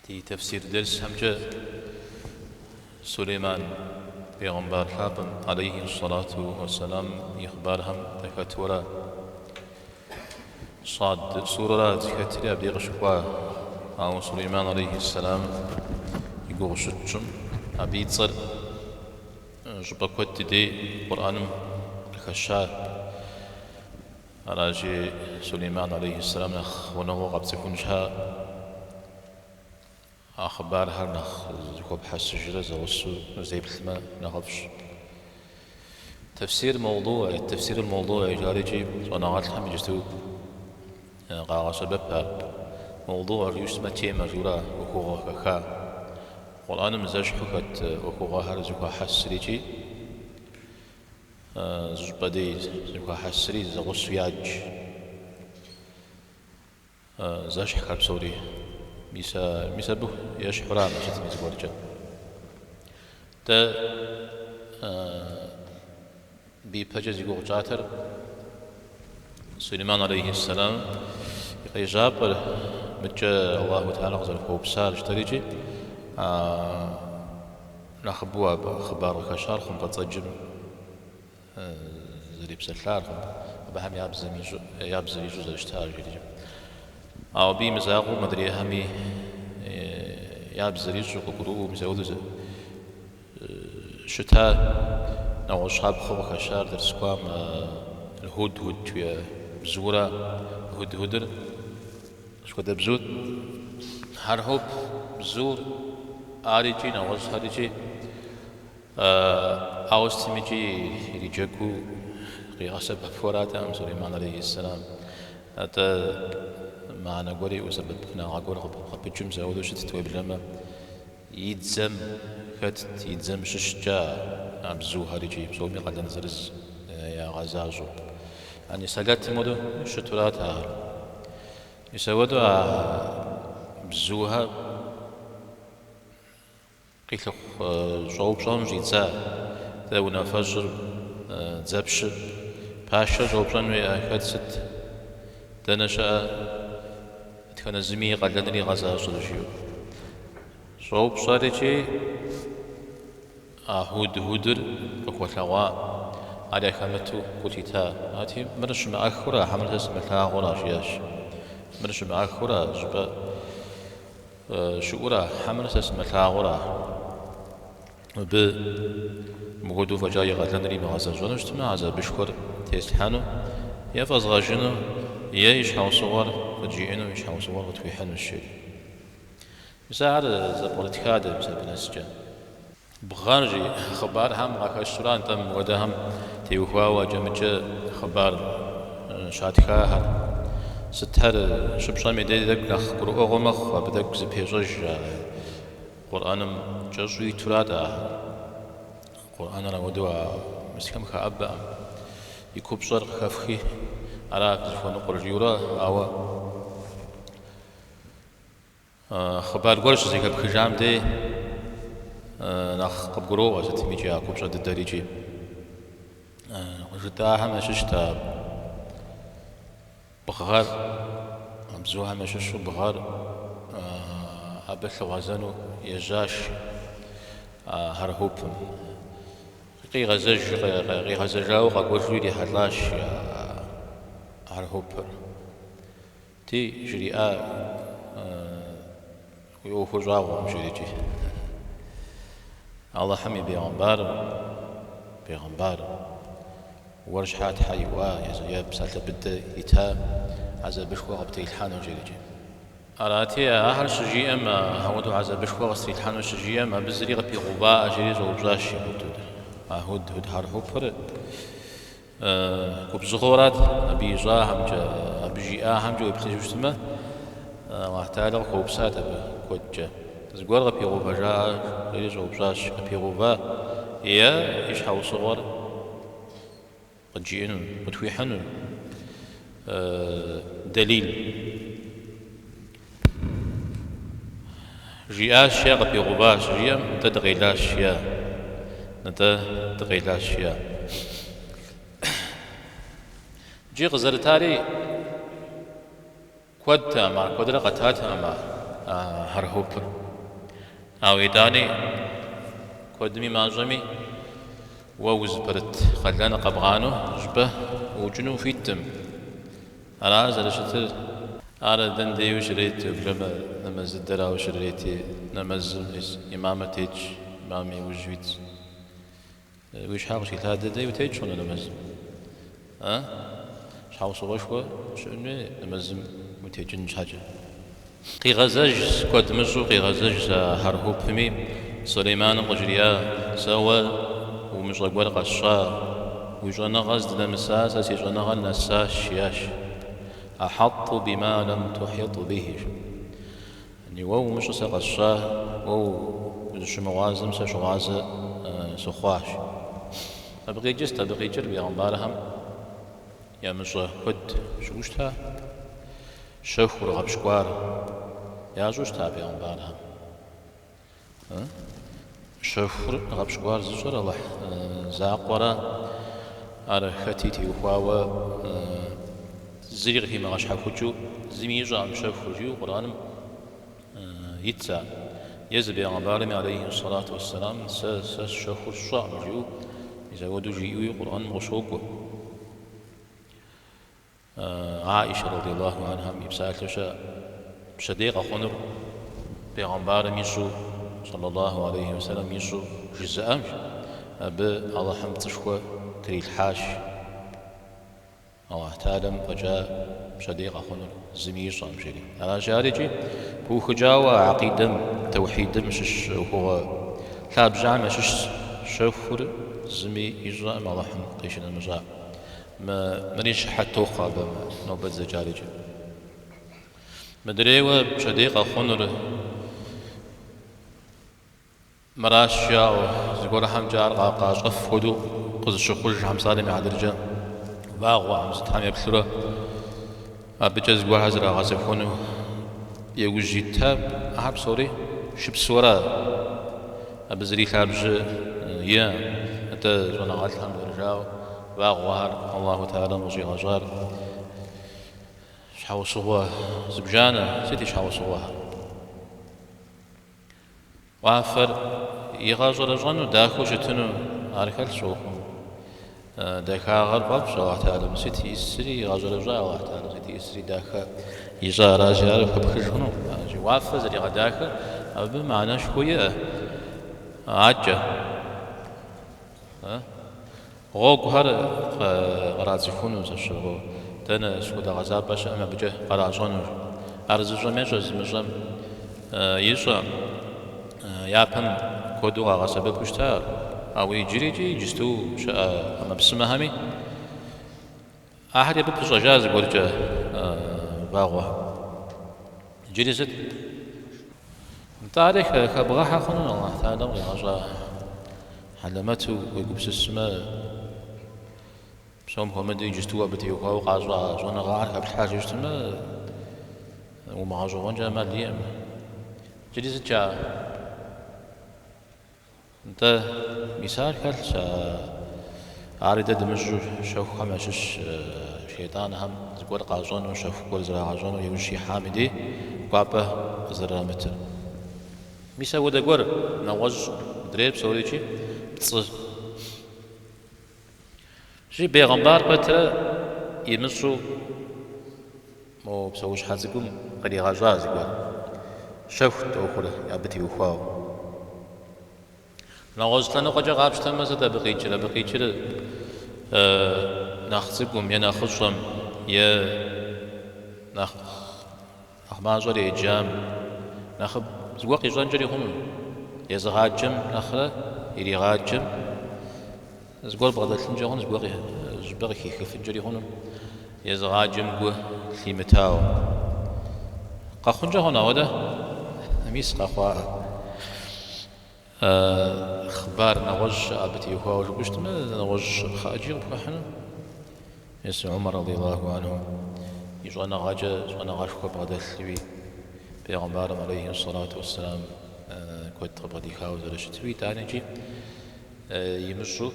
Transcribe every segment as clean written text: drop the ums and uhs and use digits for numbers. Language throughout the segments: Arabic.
في تفسير درس همجة سليمان پیغمبر حابم عليه الصلاة والسلام إخبارهم تكتورا صاد سورة تكتري أبدي شكوا أو سليمان عليه السلام يقول شتشم أبي تصر جبكوت دي قرآن الخشار راجي سليمان عليه السلام نخ ونهو قد تكون شها أخبار هرنخ زكوب حس جرز وصو زي بثما نغفش تفسير موضوع التفسير الموضوعي جاريجي ونغات هم يجتو قاغا سبب موضوع يسمى تيمة جورا وكوغا كخا قرآن مزاج حكت وكوغا هر زكوا حس ريجي زبدي زكوا حس ري زغص ياج زاش حكا بسوري ميسا به ياش حرام شت ميز ورجا تا بيبجز يقول جاتر سليمان عليه السلام يجاب متجا الله تعالى غزل خوب سار اشتريجي نخبوها بخبار الكشار خم بتسجل زريب سلار خم بهم يابزمي جوز اشتار جديد أو بي مزاقو مدري همي يابزريج وقروه مزاود شتاء نوع شاب خو خشار درسكوام الهود هود ويا بزورة هود هودر شو كده بزود هرهوب بزور آريجي نوع هاريجي أوستميجي ريجكو قياسة بفورات أم سليمان عليه السلام أتا معنا قولي وسبب ناقول قبل زاودو شتت وبلما يتزم كت يتزم ششجا عبزو هاريجي بزومي قد نزرز يا غزاجو أني سقط مودو شتورات هار يسودو بزوها قيل صوب صون جيتزا ذونا فجر زبش باشا صوب صون ويا كتست دنشا كان زمي قلدني غزا صدشيو صوب صاريجي هود هودر وكوتلوا على كمتو كوتيتا هاتي مرش مع أخورا حمل اسم غورا شياش مرش مع أخورا جبا شورا حمل اسم غورا ب مغدو فجاي قلدني مغزا جونش تما عزا بشكر تيسحانو يفز غاجنو يعيش حوصور وتجيئنو يعيش حوصور وتويحنو الشيء مساعر زبولتكاد مسا بنسجا بغارجي خبار هم غاكشتران تم ودهم تيوخوا وجمجة خبار شاتكاهر ستهر شبشامي ديدك لخ قرؤ غمخ وبدك زبيجج قرآنم جزوي ترادا قرآننا ودوا مسكم خابا يكوب صرق خفخي أراك زفون قرجيورا أو خبار قرش زي كب خجام دي نخ قبقرو وزتميجي أكوب شد الدريجي وجدها هم ششتا بغار أبزوها هم ششو بغار أبث وزنو يجاش هرهوب قي غزجاو قاقوشوي دي حلاش هرهوبر تي جريئة ويوفو جاوة مجريجي الله حمي بيغمبار ورشحات حيوة يزياب سالة بدا يتا عزا بشكوة غبتي الحانو جريجي أراتي أهل شجيئة ما هودو عزا بشكوة غبتي الحانو شجيئة ما بزري غبي غباء جريج وبزاشي هود هرهوبر كوبزغورات أبي جا همجا أبي جاء همجا ويبتجوشتما واحتاج خوبسات أبي كوجا زغور غبي غوبا جا غير وبزاش أبي غوبا يا إيش حاو صغور قد جينو متويحنو دليل جياش يا غبي غوباش جيا تدغيلاش يا تدغيلاش يا جي غزرتاري كود تاما كودرا قتات أما هر هوبر أو يداني كودمي مازمي ووز برت خلانا قبغانو جبه وجنو فيتم على زرشتر على دندي وشريت لما زدرا وشريتي نمز إمامتيج إمامي وجويت ويش حاول شيء هذا دي وتيج شلون نمز شحال صغشوا شنو نمزم وتيجن حاجة قي غزاج كود مزو قي غزاج هرهوب فمي سليمان قجريا سوا ومش غور قشا ويجونا غزد لمساس يجونا غنساس شياش أحط بما لم تحط به يعني وو مش سقشا وو شموازم سشغازة سخواش أبغي جست أبغي جربي عمبارهم يا مش هد شوشتها شوف ورغب شكوار يا جوشتها بيعمبارهم شوف ورغب شكوار زجر الله زاقورا على ختيتي وخواوا زيغ في مغاش حكوجو زميجا عم شوف وجيو قرآن يتسع يزبي عمبارهم عليه الصلاة والسلام ساس شوف الشعب جو إذا ودو جيوي قرآن مغشوقو عائشة رضي الله عنها يبسالت لشا بشديق خنر بيغمبار ميشو صلى الله عليه وسلم ميشو جزء أمش الله حمد تشكوى كري الحاش الله تعالى فجاء بشديق خنر زميش أمشيري أنا جارجي هو خجاوة عقيدة توحيد مشش هو ثاب جامع شش شفر زمي إجراء الله حمد قيشنا المجاء ما منيش حتى وخابة نوبة زجارج مدريوة بشديقة خنر مراشيا زقول هم جار قاقاش غفودو قز شخوش هم صارم عدرجة باغوا هم ستحامي بثرة بجز قول هزر غازف خنو يوجي تاب أحب صوري شب صورة بزري خارج يا أنت زونا غالت هم درجاو باغوار الله تعالى مجي غجار شحاو صوه زبجانة سيتي شحاو صوه وافر يغاجر جانو داخو جتنو عاركال شوخو داخا غرباب الله تعالى سيتي يسري يغاجر جا الله تعالى سيتي يسري داخا يجا راجي عارف بخشنو وافر زري غداخا أبو معنا شوية عجة غوغ هر غرازي فونو زشغو تنا سودا غزاب باش أما بجه غرازونو أرزجو ميجو زمجم يجو يابن كودو غاسبه بوشتار أو يجريجي جستو أما بسمه همي أحد يبقى جاز قولجا باغوه جريزت تاريخ كبغاها خنون الله تعالى ويغجا حلمته ويقبس السماء بسوم هو مدري جستوا بتيوكا وقازوا زونا غار قبل حاجة جستما ومعاجوان جا ماليم جريزت جا انت مثال كالس عارضة دمجو شوف خمسش شيطان هم زقور قازون وشوف كل زرا قازون ويوشي حامدي قابه زرامته مثال ودا قور نوج دريب سوريشي بتص جي بيغمبار بتر يمسو مو بسويش حازقهم قد يغازاز يقول شفت أخرى يابتي وخاو نغوز لنا قجا غابشتا مزدا بقيتشرا ناخذكم يا ناخذهم يا ناخ أخمازور يجام ناخذ زواقي جانجري هم يا زغاجم ناخذ يري غاجم زقول بغدا تنجون زقول زبغي كيف جري هون يزغاجم قو ثيمتاو قاخنجا هنا ودا ميس قاخوا اخبار نوج ابتي هو وجبشت ما نوج خاجي بحنا يس عمر رضي الله عنه يجوانا غاجا جوانا غاشكو بغدا ثوي بيغمبار عليه الصلاة والسلام كنت بغدي خاوز رشتوي تانجي يمشوا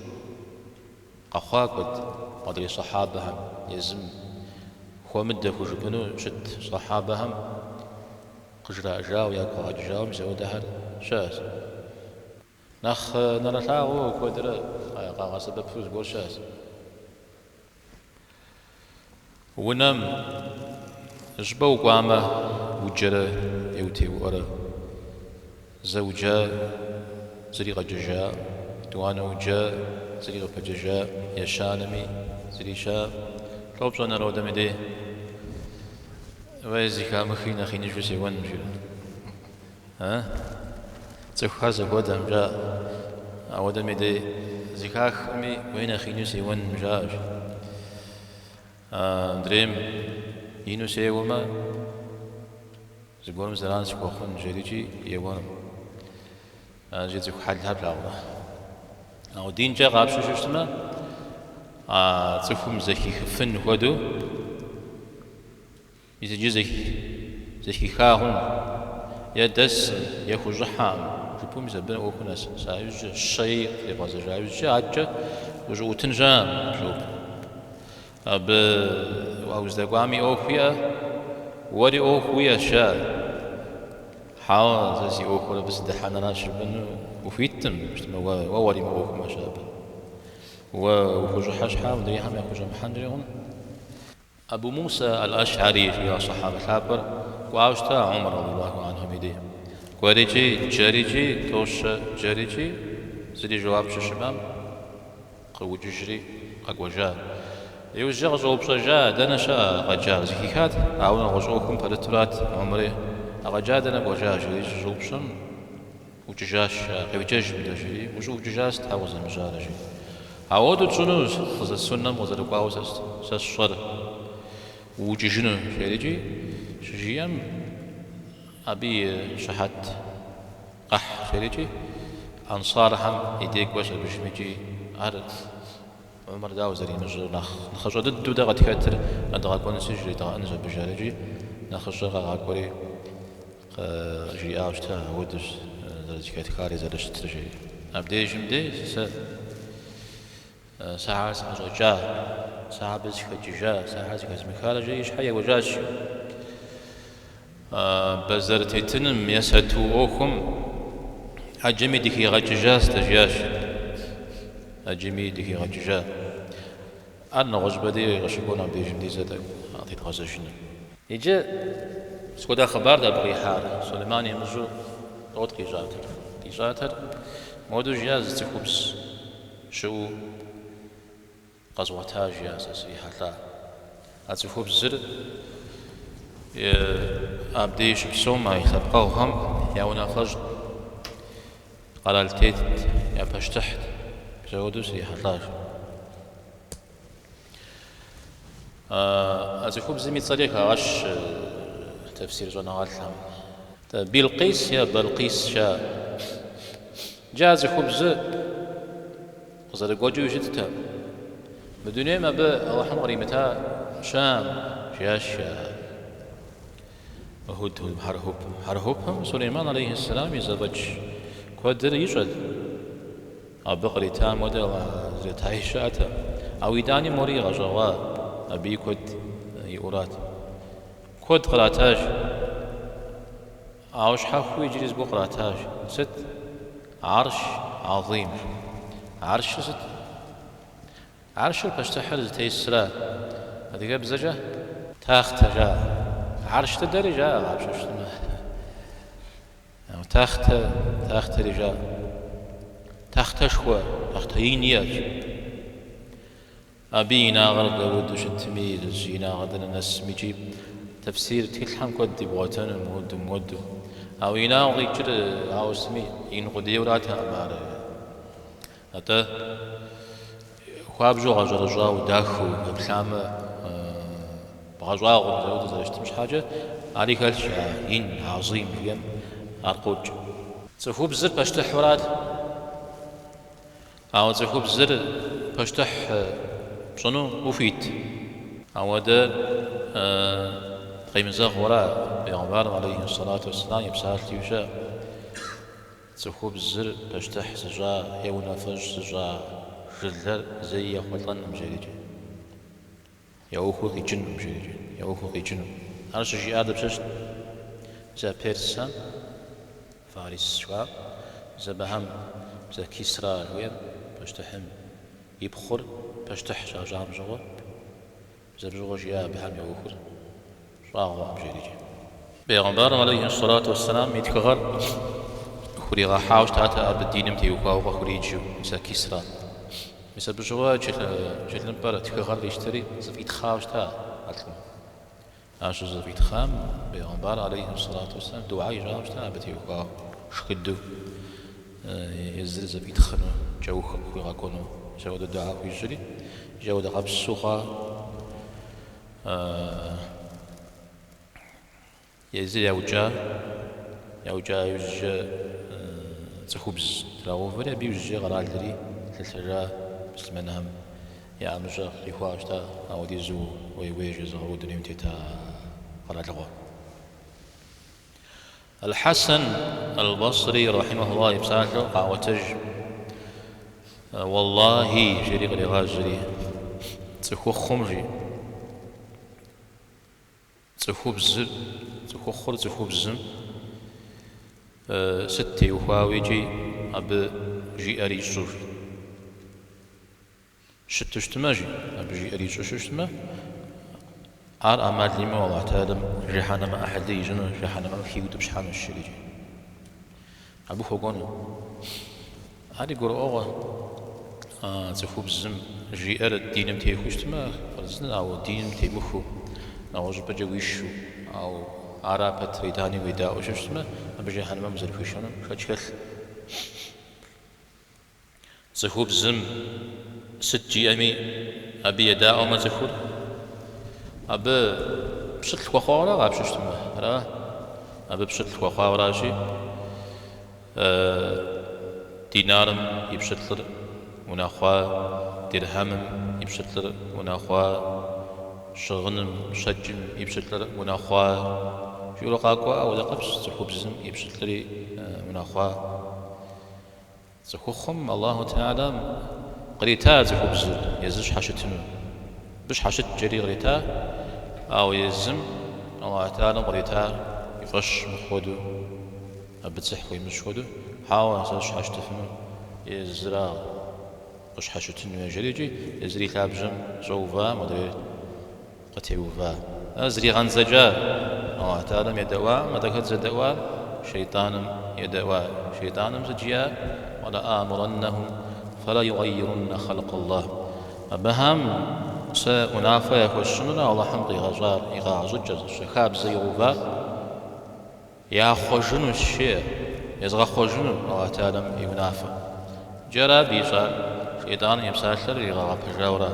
قخاقد مدري صحابهم يزم هو مدة وجبنو شد صحابهم قجراء جاو يا قاعد جاو مزود دهر شاس نخ نرتاغو كودر قاعد سبب فوز بول شاس ونم جبو قامة وجرة يوتي ورا زوجة زريقة ججا دوانا وجا زريقة بججا يشانمي زريشا روب صنع رودا مدي ويزي كامخين أخي نجوسي ون مجيل ها تخوها زقودا مجا أودا مدي زكاخ أمي وين أخي نجوسي ون مجاج دريم ينو سيوما زقوم زران سكوخون جريجي يوم جيت حل هبلا أو دين جا غاب شو شتما تفهم زكي خفن ودو يزجي زكي خاهم يدس يخرج حام جبوم زبنا وكناس سايج الشيء يبغى زجاج جاج وجو تنجام جو أب وأوز دقامي أوخيا وري أوخيا شا حاول زي أوخلا بس دحنا ناشبن وفيتم ووري ما أوخ ما شاب وخرج حاش حام دري حام يخرج محندرهم أبو موسى الأشعري يا صحابة حابر وعاشتا عمر رضي الله عنه ميدي وريجي جريجي توش جريجي زدي جواب ششمام قو ججري قوجا يوجه غزوب شجا دنشا غجا زكيكات عاون غزوكم فلترات عمري غجا دنا غجا جري زوبشن وججاش قوجاج بدجري وجو ججاس تعوز مجارجي عودو تشنوز خز السنة مزر قاوس سشر وججنو شريجي شجيام أبي شحت قح شريجي أنصار هم يديك وش بجمجي عرض عمر داوزري نجر نخرج ضد دغه تكتر دغه كون سجري دغه انجا بجارجي نخرج دغه كوري جي اوشتا ودش درجه كاتكاري زرش ترجي ابدي جمدي ساعه جا ساعه بس كجا ساعه كزمخال جي حيا وجاش بزرتي تنم يساتو اوكم اجمي ديكي غجاس تجاش أجمي ديكي غجاج أنا غجبدي غشبونا بيجم دي زاد أعطيت غزاجنا يجي سكودا خبر دا بغي حار سليمان يمزو روت كي جاتر مودو جاز تخبز شو قزوتاج يا أساسي حتى أتخبز زر أبديش بسوما يخبقوهم يونا فجد قرالتيت يا باش تحت جودوس يحتاج أزكوب زميت صديقة غش تفسير جنوات لهم بلقيس يا بلقيس شا جاز خبز قصد قوجو جدتا بدون ما الله حمري متى شام جاش وهود هرهوب سليمان عليه السلام يزوج قدر يجد أبغري تام ودل زيت عيشاته أو يداني موري غجوا أبي كود يورات كود قراتاج أوش حفو يجلس بقراتاج ست عرش عظيم عرش ست عرش البشتحر زي السلا هذه قبل زجا تاخت جا عرش تدري جا عرش تاخت رجال تختشوا تختينياج أبينا غرد ودش التميل جينا غدنا الناس ميجيب تفسير تلحم كودي بواتن مود أو ينا وغيجر أو سمي ينقدي وراتها مار أتا خواب جو غجر جاو داخو بخام بغجوا غرد زوجت مش حاجة عليك الشيء إن عظيم يم أرقوج تفوب زر بشتحورات أو تخوب زر بشتح شنو وفيت أو ده قيم زغ وراء بيغمبار عليه الصلاة والسلام يبسال تيوشا تخوب زر بشتح سجا يونا فج سجا جلر زي يخلطن مجريجي يوخو ذي جن مجريجي يوخو ذي جن أرش جي آدب ششت زا بيرسان فارس شوا زا بهم زا كسرى الوير باش تحم يبخر باش تحشى جام جوا زا بجوا جيا بهم يوخر راغوا بجريجي بيغمبار عليه الصلاة والسلام يتكغر خوري غاحاوش تاتا بالدين متيوكاو وخوريجيو مسا كسرى مسا بجوا جل نبرة تكغر يشتري زفيت خاوش تا أتلو عاش زفيت خام بيغمبار عليه الصلاة والسلام دعاء جاوش تا بتيوكاو شكدو يزر زفيت خنو جو خوي غاكونو جاود الدعاء ويجري جاود غاب السوخة يزر يوجا يوجا تخبز تراو فري بيوجي غرال دري تلتجا بسلمنهم يا مجا خيخواش تا او ديزو ويويج زغو دريم تيتا غرال غو الحسن البصري رحمه الله يبساله قاوتج والله جري غري غاجري تخو خمري تخو بزر تخو خر تخو بزم ستي وخاويجي أب جي أري شوف شتشتماجي أب جي أري شوشتما عار أمال لما والله تعالى جحانا ما أحد يجنو جحانا ما خيود بشحان الشريجي أبو خوغونو هادي قرأ أغا تخوب الزم جي أر الدين متي خوشتما فرزنا أو الدين متي مخو أو جبا جويشو أو عرابة ويداني ويداء وشوشتما أبا جحانا ما مزل خوشانا شاكل تخوب الزم ست جي أمي أبي يداء وما تخوب أبا بشتل وخورا غاب شوشتما راه أبا بشتل وخورا شي دينارم يبشتلر وناخوا درهم يبشتلر وناخوا شغنم شجم يبشتلر وناخوا شو رقاقوا أو دقبش تخبزم يبشتلري وناخوا تخخم الله تعالى قريتا تخبزر يزش حشتنو بش حشت جري غريتا أو يزم الله تعالى قريتا يفش مخودو أبتسح ويمشودو حاول أساس حشتفنو يزرع وش حشتنو يجريجي يزري لابجم زوفا مدري قتيوفا أزري غنزجا الله تعالى يدوا مدكت زدوا شيطانم يدوا شيطانم زجيا ولا آمرنهم فلا يغيرن خلق الله أبهم سأنافى يخشننا والله حمقي غزار يغازج شخاب زيوفا يا خوجنو الشيء يزغى خوجنو الله تعالى ينافى جرى بيصار شيطان يمساشر يغى بجاورا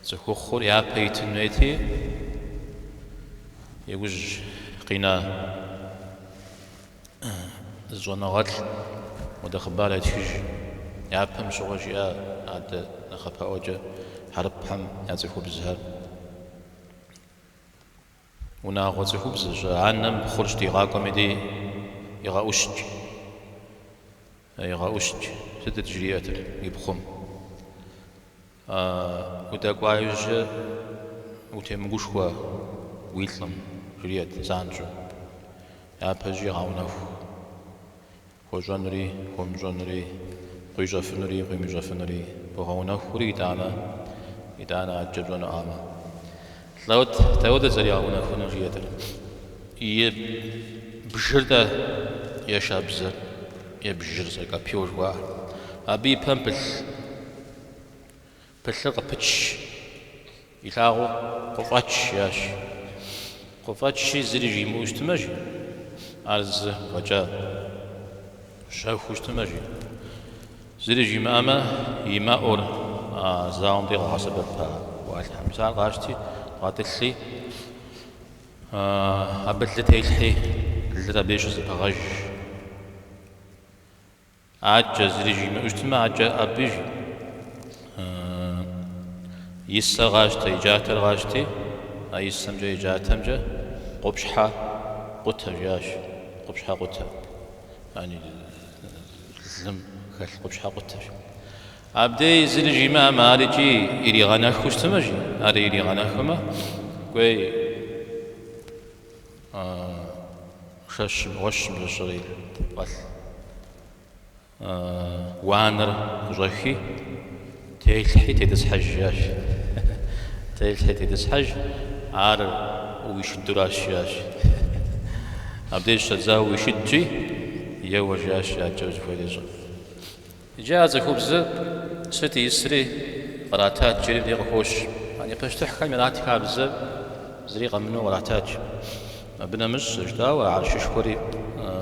زخخر يا بيتنويتي يوج قنا زونا غتل ودخبالة تيج يا بهم شغجيا عاد نخبا وجه حرب حم يزخو بزهر وناغو تخبز عنم خرجتي غاكم يدي يغاوشج ستة جريات يبخم وتاكوايج وتمغوشوا ويتلم جريات زانجو يا بجي غاوناف خوجانري خومجانري قيجافنري قيمجافنري بغاوناف وريدانا جبرنا آما تاود زريعونا خنا جيتر بجردا يا شابزر يا بجرزا كابيور وا أبي بامبل بلغ بتش يلاغو قفاتش ياش قفاتش زريجي موستماجي عرز وجا شاف وستماجي زريجي ماما يما اور زاوم دي حسب والحمد لله غاشتي قاتلي أبدلت هيلحي اللي بيش زبغج عجز رجي ما اجتماع عجز أبيجي يسا غاشتي جاتر غاشتي يسم جاي جاتم جا قبشحة قتها جاش قبشحة قتها يعني لم خل قبشحة قتها عبدي زرجي ما مالجي إلي غناك خوش تمجي هذا إلي غناك ما كوي وشم للشغيل قال وانر جوخي تيلحي تيدس حجاش تيلحي تيدس حج عار ويشد راشياش عبديش تزاو ويشدجي يوجاش يا جوز فويليزو جاز خبز ستي يسري قراتات جريب ديق خوش يعني بشتح كلمات كابز زريقة منو قراتات بنا مش جداوة عرش شكوري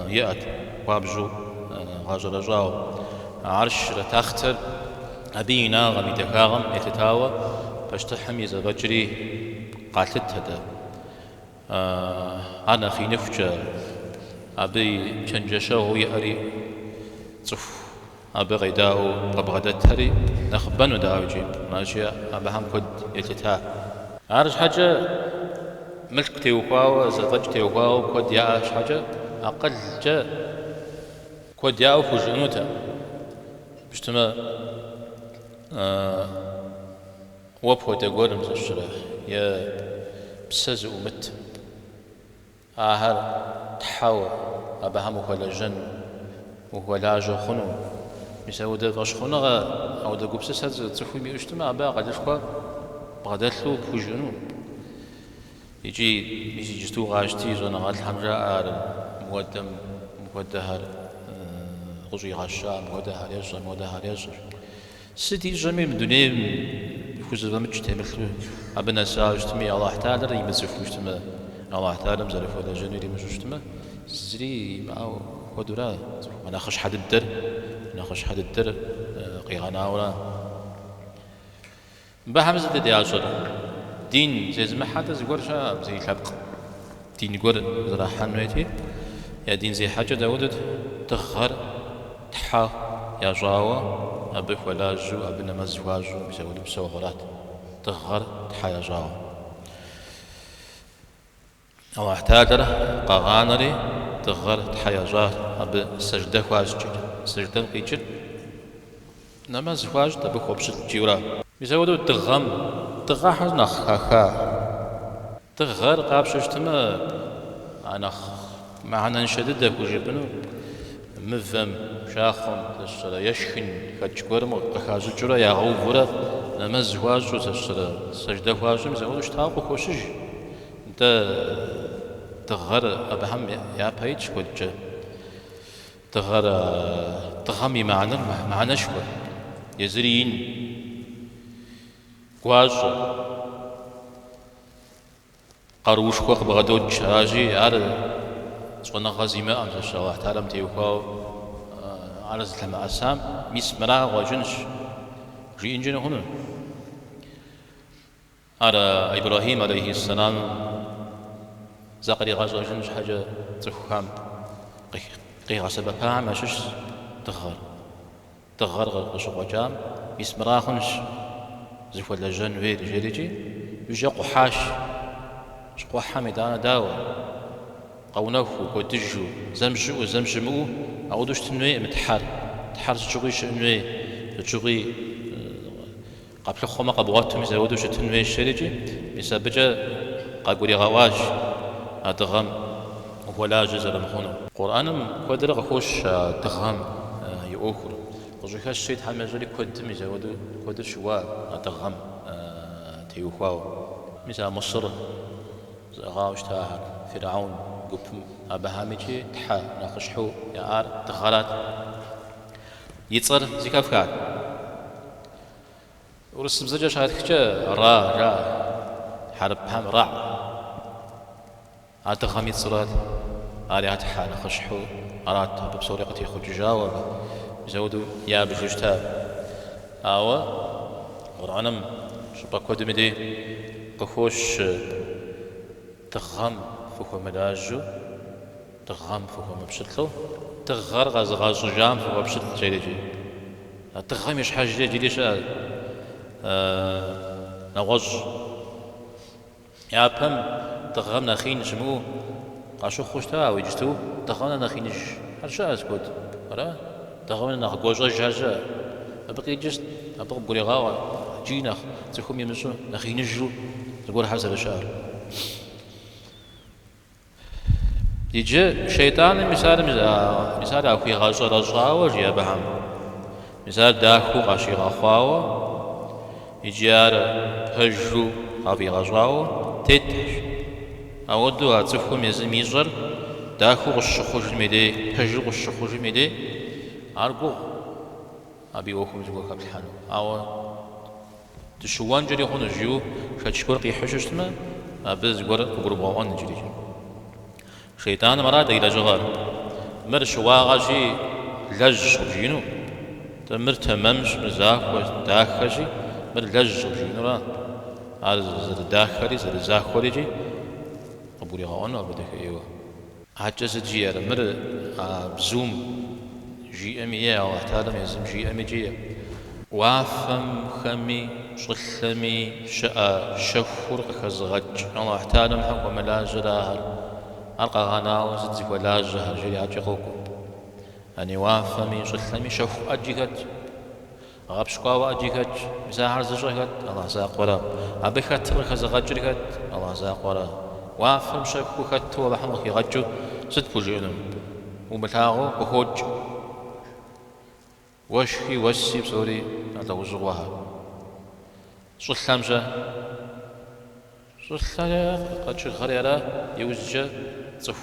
يأت وابجو غاجر رجاو عرش رتاختر أبينا غمي تكاغم يتتاوى بشتح ميزة بجري قاتلت هذا أنا خي نفجة أبي شنجشة ويأري صف أبي غيداو قبغدت هري نخبنو داوجي ماشي أبهم كد يتتا عارش حاجة ملك تيوكاو زفج تيوكاو كد ياش حاجة أقل جا كد ياو فجنوتا بشتما وبهو تقول مزشرة يا بسز ومت آهر تحاول أبهم ولا جن ولا جو خنو مساو ده باش خنو أو ده قبسس هذا تخوي بيجتمع أبا قدر خوا بغدلو بوجنو يجي جستو غاشتي زونا غاد الحمراء مقدم مقدهر غزي غشا مقدهر يجر مقدهر يجر سيدي جميع من دنيا يخوز بمجت تمثلو أبنا ساجتمي الله تعالى يمزف مجتمع الله تعالى مزرف ولا جنوري مجتمع زري معه ودورا أنا خش حد الدر أنا خش حد الدر قيغنا ولا بحمزة دي عشر دين زي زما حتى زي قرشة زي لبق دين قر زراحان ويتي يا دين زي حاجة داودت تغر تحا يا جاوا أبي ولا جو أبي نمز واجو بيسوي بسوا غلط تغر تحا يا جاوا الله تعالى قاغانري تغر تحا يا جار أبي سجدة واجد سجدة قيجر نمز واجد أبي خبز جيورا بيسوي تغم تغاحز نخخا تغر قابش اجتماع أنا معنا نشدد بوجبنو مفهم شاخم تشرا يشخن كتشكورم قخاز جرا يا غوفرا نما زواج تشرا سجدة واجم زودش تاقو خوشج انت تغر أبهم يا بايتش كوجه تغر تغمي معنا شكو يزرين قواجو قروش خوخ بغدوج هاجي عرض صونا غزيمة أمس الشواح تعلم تيوكاو على زلمة أسام ميس مرا وجنش جي إنجن هنا على إبراهيم عليه السلام زقري غزو جنش حاجة تفهم قيغ سبب فاهم أشش تغر غشو وجام ميس مرا خنش زفوا لجن وير جريجي يجي قحاش قحا ميدانا داوى قونوفو كوتجو زمجو زمجمو أودوش تنوي متحر تحر تشغي شنوي تشغي قبل خما قبواتهم يزودوش تنوي الشريجي بسبجة قاقولي غواج أدغم ولا جزر مخونو قرآنم كودر غخوش دغم يؤخر وجوك الشيء حمل جري كودم يزودو كودر شوا أدغم تيوخواو مثل مصر غاوش تاهر فرعون قبم أبهاميجي تحا ناخشحو يا تغارات يتصر زكافكار ورسم زجاج شهاد كجا را حرب هم راع أتغام يتصرات آلي تحا ناخشحو أرات بسوريقتي خجاوة يزودو يا بجوجتا آوا قرآنم شبا كود مدي قخوش تغم فوق مداجو تغم فوق مبشتلو تغر غاز جام فوق مبشتل جيدي تغم يش حاجة جديدة شا نوج يا بهم تغم نخين شمو قاشو خوش تا ويجتو تغم نخينش هرشا اسكت ولا تغم نخجوجا جاجا أبقي جست أبقى بقولي غاوة جينا تخوم يمشو نخينجو تقول حسب الشعر يجي شيطان مثال أخوي غاشة رجعوا جيا بهم مثال داخو غاشي غخواوا يجيار هجو غافي غجاوا تيتش أودو هاتفو ميزر داخو غشخوج الميدي هجو غشخوج الميدي أرجو أبي أخوي جوا قبل حنو أو تشوان جري خون جيو شتشكر قيحش تما أبز جور قربان جري شيطان مراد إلى جغال مر شواغجي لج جينو تمر تمامش مزاح وداخجي مر لج جينو را على زر داخلي زر زاخولي جي أبوري غانا بدك أيوة عجز جير مر زوم جي أمي الله تعالى يزم جي أمي جي وافم خمي صلمي شاء شفر خزغج الله تعالى محق وملاجرها ألقى غناو زدزك ولاجها جري عجقوكم أني وافمي صلمي شف أجيكت غبشقا وأجيكت مساحر زجركت الله ساق ولا أبيكت خزغجركت الله ساق ولا وافم شفو خت وبحمق يغجو ست بوجينم ومتاغو وخوج وشي وسي بصوري هذا وزغوها صلامجة صلامجة قد شغريرا يوزجة صف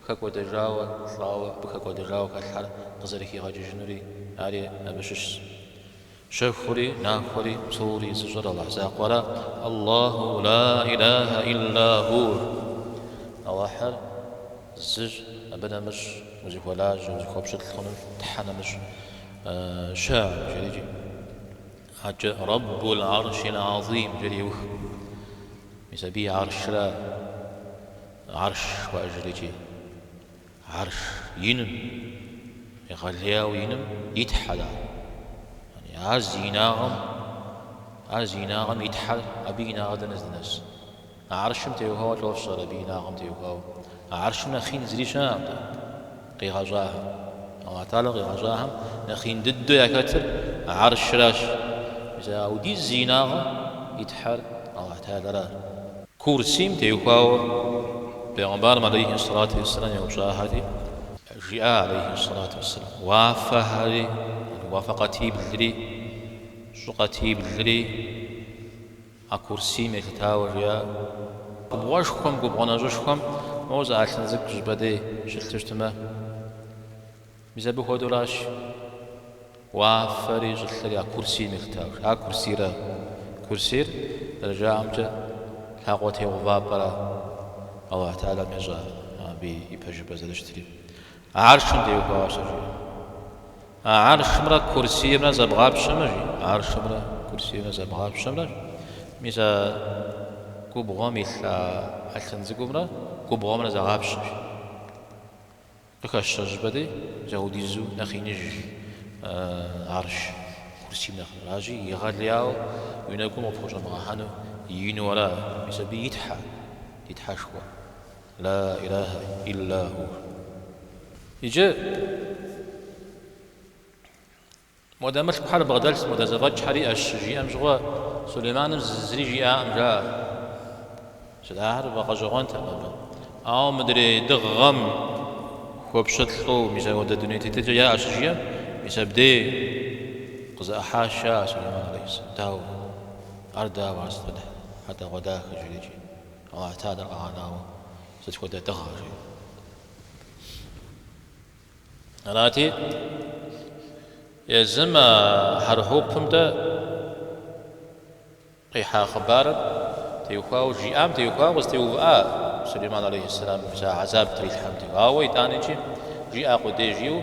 خكو دجاوة صلاوة بخكو دجاوة كالحال قزركي غاجي جنوري علي أبشش شفوري نافوري صوري سجر الله ساقورا الله لا إله إلا هو الله حال الزج أبدا مش وزيك ولاج وزيك وبشت الخنم تحنا مش شاعر جريجي حاجة رب العرش العظيم جريوه يسبي عرش لا عرش وأجريجي عرش ينم يغليا وينم يتحدى يعني عزيناغم يتحدى أبينا غدا نزدنس عرشم تيوهاو توفصل أبينا غم تيوهاو عرشنا خين زري شام قيغاجاها الله تعالى قيغاجاها نخين ددو يا كتر عرش راش إذا أودي الزيناغ يتحل الله تعالى لا كرسيم تيوهاو بيغمبار عليه الصلاة والسلام يوشاهدي جاء عليه الصلاة والسلام وافهري وافقتي بالذري سقتي بالذري أكرسي مكتاور يا بواشكم ببغناجوشكم موزع عشان زك جبدي شلتشتما بزبو هودولاش وافري جلتري أكرسي مكتاور أكرسي را كرسير رجع أمجا لاقوتي وفابرا الله تعالى مجا بيبجب زلشتري عرشم ديو كواسجي عرش مرا كرسي مرا زبغاب شمجي عرش مرا كرسي مرا زبغاب شمجي ميزا كوبغامي ألتن زكومرا كوبغامنا زغاب شمجي لكاش جبدي زهودي زو نخينج عرش كرسي نخ راجي يغالياو ينكم وفوج مغاهانو ينورا ميزا يتحشوا لا إله إلا هو يجي مدامش بحال بغداد مدا زواج حري أشجي أمجوا سليمان الزري جي أمجا شدار بقجوان تماما أو مدري دغم خوب شتلو ميزا ودا دنيا تيجي يا أشجي ميزا بدي قزا حاشا سليمان عليه السلام داو أردا واسطة حتى غدا خجلجي الله تعالى أعناه ستكون دغاجي أناتي يزم هرحوقهم دا قيحا خبار تيوخاو جيام تيوخاو وستيوغا سليمان عليه السلام بسا عذاب تريد حمد واوي تانيجي جيا قدي جيو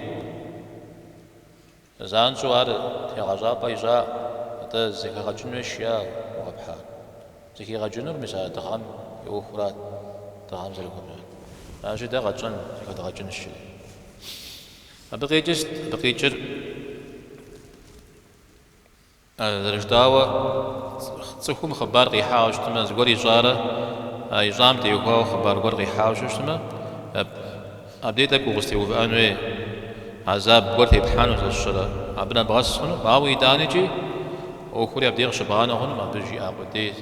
زانشو هذا تيغازا بايزا هذا زكا غجنو شيا وغبحا زكي غجنو مسا تغام يوخرات تغام زلكم أجي دا غجن زكا دا غجن الشي بقي جر درجتاوة تصفهم خبار قيحاو شتما زقوري جارة يجام تيوكاو خبار قور قيحاو شتما أبديت أكو غستيو بأنوي عذاب قور تيبحانو تشرا عبنا بغسخنو باوي دانيجي وخوري أبديغ شبغانا هنو ما بجي أبديت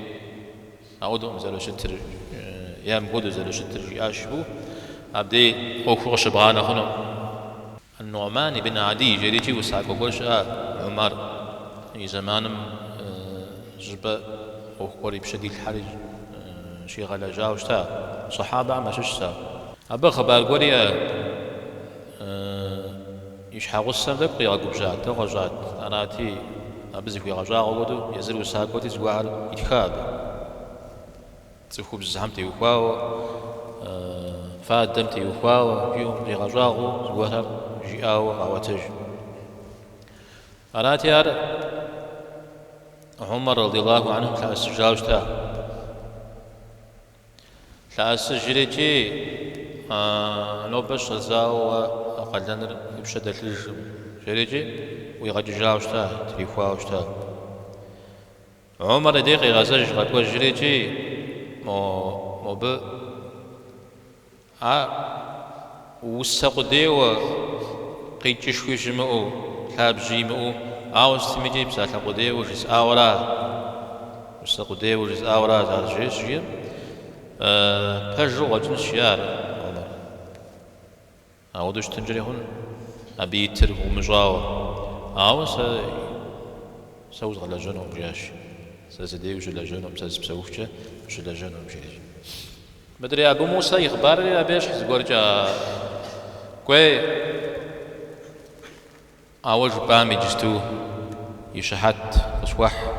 أعودو مزالو شتر يام قودو زالو شتر جي أشبو أبدي أخوة شبعان أخنو النعمان بن عدي جريجي وساق وقرش عمر زمانم جبا أخوري بشديد الحرج شي غلا جاوشتا صحابة ما ششتا أبا خبار قولي يشحاغو السندق يغاقو بجات تغجات أناتي أبزيكو يغجاغو ودو يزر وساقوتي زوار يتخاب تخوب الزحمتي وخواو فادمتي وخواو يوم يغجاغو زوار جياو غاوتج أناتي عمر رضي الله عنه تلاس جاوشتا تلاس جريجي نوبش غزاو أقلن يبشد الجم جريجي ويغجي جاوشتا تريخواوشتا عمر ديقي غزاج غدوى جريجي مو ب وساقو ديو قيتش ويجمعو كاب جيمعو استميجي بساقو ديو جيس آورا وساقو ديو جيس آورا زاد جيس جيم بجرو غجن الشيار أودوش تنجري هون أبي تر ومجاو سوز على جنوب جاش سازدي وجل جنوب ساز بسوفجة وجل جنوب جيش مدري أبو موسى يخبر لي أبيش حزقورجا كوي أول بامي جستو يشحت أصوح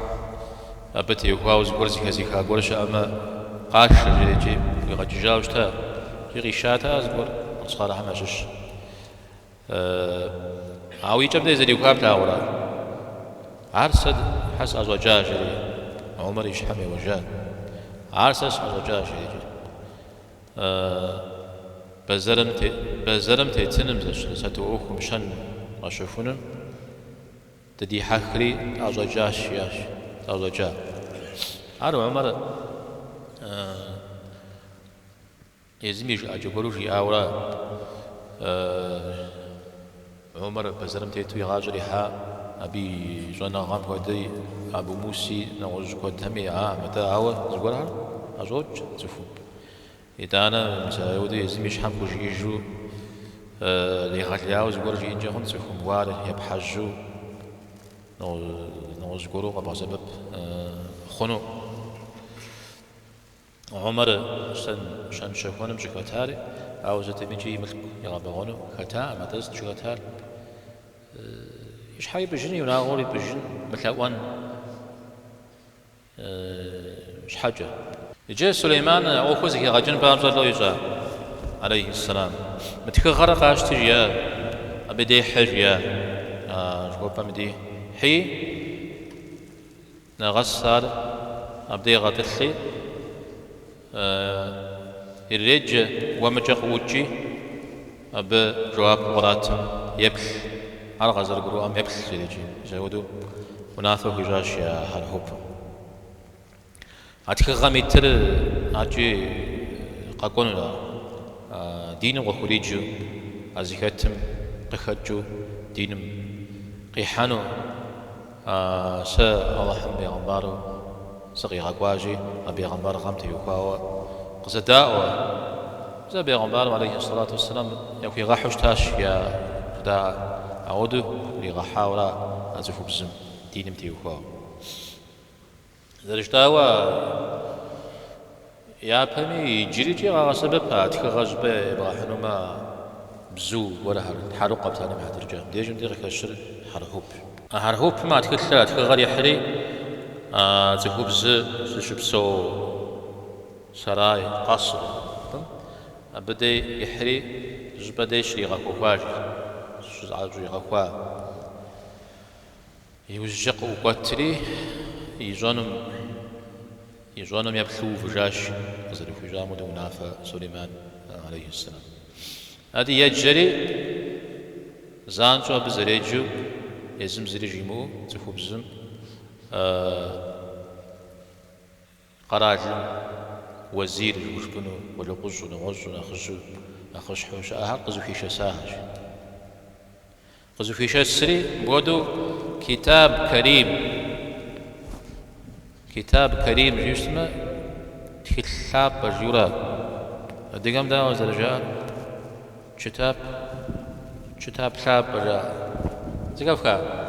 أبتي وخاوز قرزي كزيكا قرشا أما قاش جيجي يغجي جاوشتا يغي شاتا أزقور صالح ماشش عاوي جاب دي زي وكاب تاورا عرسد حس أزوجا جري عمر يشحمي وجان عرسس أزوجا جري بزرم تيتنم ستوعوك مشان أشوفونم تدي حكري أزوجا شياش أزوجا عارو عمر يزميش أجبروش أورا عمر بزرم تيتوي غاجري ها أبي جوانا غام كودي أبو موسي نوج كود همي متى عاوة زغورها أزوج تفو إذا أنا مسايودي يزميش حمكو جيجو لي غالياو زغور جيجا هون تفو مواره يبحجو نو زغورو غبا سبب خنو عمر شان شافونم جكاتاري عاوزة تمشي ملك يغابغونو كتا ما تز جكاتار إيش حاجة بجني ولا غوري بجن مثلوان إيش حاجة جاء سليمان أخوزك يغجن بامزر لو يجا عليه السلام متك غرق أشتريا أبدي حريا شوفا مدي حي نغسر أبدي غتلي الرج ومجق وجي أب جواب ورات يبل على غزر قرو أم يبل جريجي جودو وناثو هجاش يا هرهوب أتك غميتر أجي قاقوننا دين وخريجو أزيكتم قخجو دينم قيحانو سا الله حم بيغمبارو سقي غاقواجي أبي غمبار غمتي يقاوة قصداء زي بيغمبار عليه الصلاة والسلام يوكي غاحوش تاش يا خدا أعودو لغاحاورا أزفو بزم دينم تيوكاوة زرشتاوة يا بامي جريجي غا سبب أتك غزبة براحنوما بزو ولا حرقة بتاعنا مع ترجع ديجم ديغك الشر حرهوب ما أتكلم أتك غادي حري تخبز شبسو سراي قصر بدي يحري بدي يشري غاكوفاج شزعجي غاكوا يوجق وقتري يجونم يبثو فجاش قصر فجام ودونافا سليمان عليه السلام هذه يجري زانجو بزريجو يزم زريجيمو تخبزم قراجم وزير وشبنو ولا قزو نغزو نخزو نخش حوش قزو في شساهج قزو في شسري بودو كتاب كريم جسمه كتاب برجورا الدقام دا وزرجان كتاب لابرا زكافكا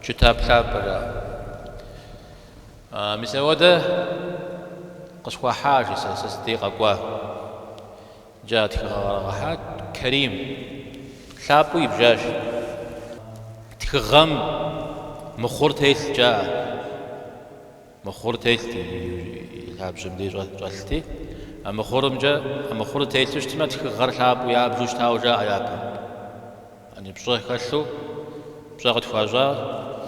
كتاب لابرا مسوده قصوا حاجة صديق أقوى جات خراحات كريم لابو يبجاش تخغم مخور تيل جاء مخور تيل لاب جمدي جالتي مخورم جاء مخور تيل تشتما تخغر لابو يا بجوش تاو جاء يا يعني بشوي كلو بشغل خواجا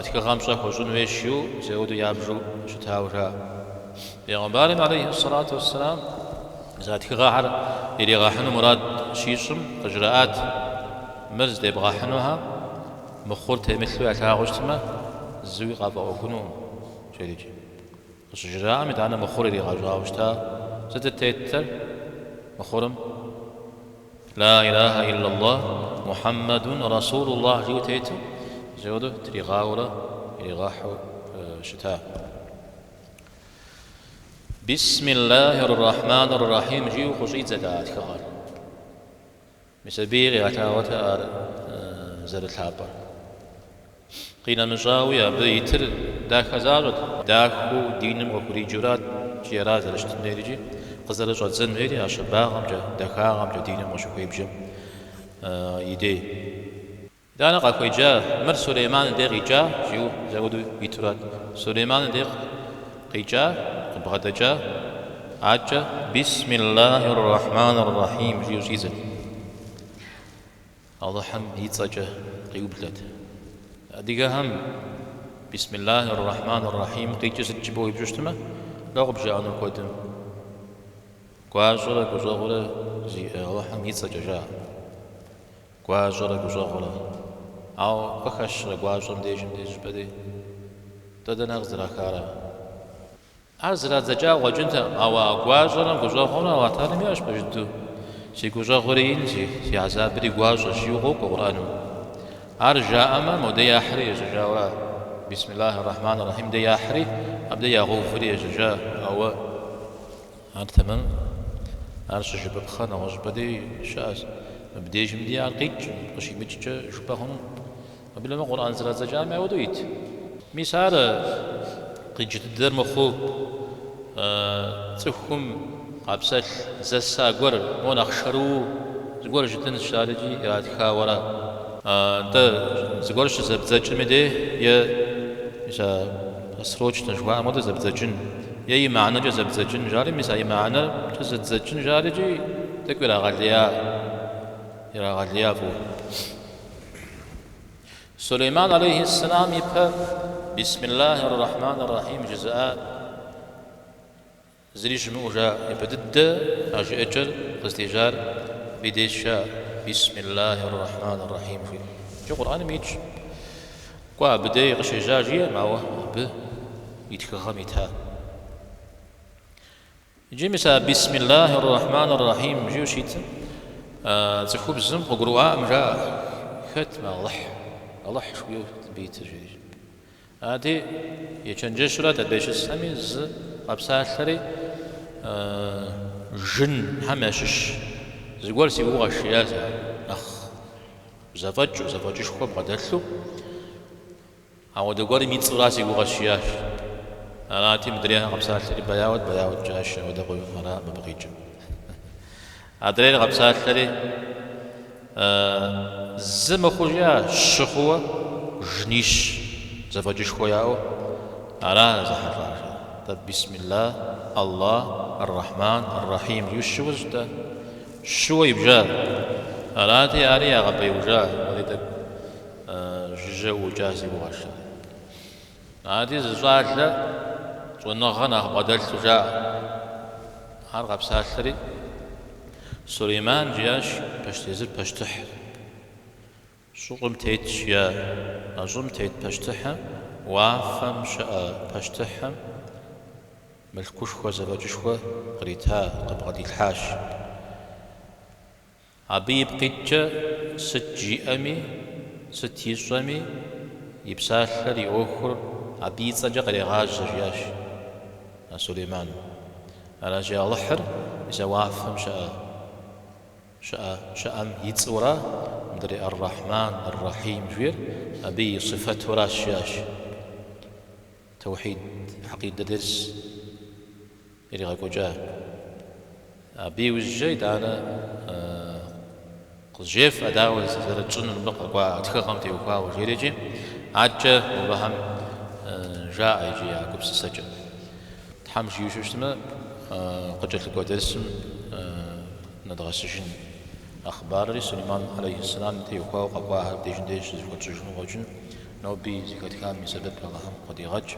تخغم بشغل خواجون ويشيو زودو يا بجو شتاو جاء پیغمبر عليه الصلاة والسلام ذات غاحر اللي غاحنو مراد شيشم إجراءات مرز دي بغاحنوها مخورت مثلو يتاغشتما زوي غابا وكنوم شريجي قش إجراء مدانا مخور اللي غاجاوشتا زدت تيتر مخورم لا إله إلا الله محمد رسول الله جو تيتر زودو تري غاورا اللي غاحو شتاء بسم الله الرحمن الرحيم جيو خشيت زدات كغال مسبيغي عتاوتا زرت حابا قيل نجاوية بيتر داك هزارت داكو دينم وكوري جورات جيرات زرشتن ديريجي قزر جات زن هيري عشان باغم جا داكاغم جا دينم وشوكي بجم يدي دانا قاكوي جا مر سليمان ديغي جا جيو زودو يترات سليمان ديغ قيجا بغدجا عجا بسم الله الرحمن الرحيم جيو جيزن الله حم يتسجى قيوبلت ديغا هم بسم الله الرحمن الرحيم قيجا سجبو يبجوشتما لغب جاءنا قدم قواجرة قزاغرة زي الله حم يتسجى جا قواجرة قزاغرة أو قخشرة قواجرة ديجم بدي تدنا غزرا كارا أزرع زجاج وجنتا أو أقواجنا قجاهنا واتاني ماش بجدو شي قجاهورين شي عزابري قواجا شيوخو قرانو أرجع أما مودي أحري جاوا بسم الله الرحمن الرحيم دي أحري أبدا يغوفري جا أو تمام أرش جبب خنا وجبدي شاز مبدي جمدي عقيج قشي متج جبهم قبل ما قرآن زرع زجاج ما ودويت مثال قيج تدر مخوب تخم قبسل زسا قر مون أخشرو زقور جدًا الشارجي يا تخاورا ده زقور شو زبزجن مده يا إيش أسروج تنشوا ما ده زبزجن يا معنى جو زبزجن جاري مثال معنى جو زبزجن جاري جي تكبر غاليا يا غاليا فو سليمان عليه السلام يبقى بسم الله الرحمن الرحيم جزاء زريش موجا يبدد أجي أجل قستيجار بديشا بسم الله الرحمن الرحيم في جو قرآن ميج قوا بدي قشيجاجية معه ب يتكغمتها يجي مسا بسم الله الرحمن الرحيم جيو شيت تخوب الزم قروها مجا ختم الله شويو بيت جديد هذه يشنجشرة تبيش السامي ز قبسالري جن همشش زقول سيبوغ الشيازة أخ زفاجش خوب قدرتلو أو دقوري ميت صورة سيبوغ الشياش أنا أتي مدريها قبسالري بياود جاش ودقوي أنا مبغيجم أدري قبسالري زم خوجا شخوة جنيش زفاجش خوياو أرا زحفار بسم الله الله الرحمن الرحيم يشوز ده شو يبجا أراتي أريا غبي وجا ولدك جزء وجازي وغاشا هذه زاد لا ونغنا بدل تجا هرغب سالري سليمان جياش بشتيزر بشتح شغم تيت يا أجم تيت بشتحها وافم شاء بشتحها ملكوش خو زواجشخو قريتها قبغدي الحاش عبيب قيتجا ست جيئمي ست يجرمي يبسالر يوخر عبيد صجا قري غاج جياش سليمان على جي الحر إذا وافهم شاء شأم يتصورا مدري الرحمن الرحيم جوير أبي صفة راس شاش توحيد عقيدة درس إلي غاكو جاه أبي وجيد أنا قجيف أداوز زرجن البقى وأتخغم تيوكا وجيريجي عجة وبهم جاء يجي عقب السجن تحمش يوشوشتما قجت لكو درسم ندغى السجن أخبار سليمان عليه السلام تيوكا وقبواها ديجن ديش زيكو تسجن وجن نوبي زيكو تكامي سبب لغهم قدي غج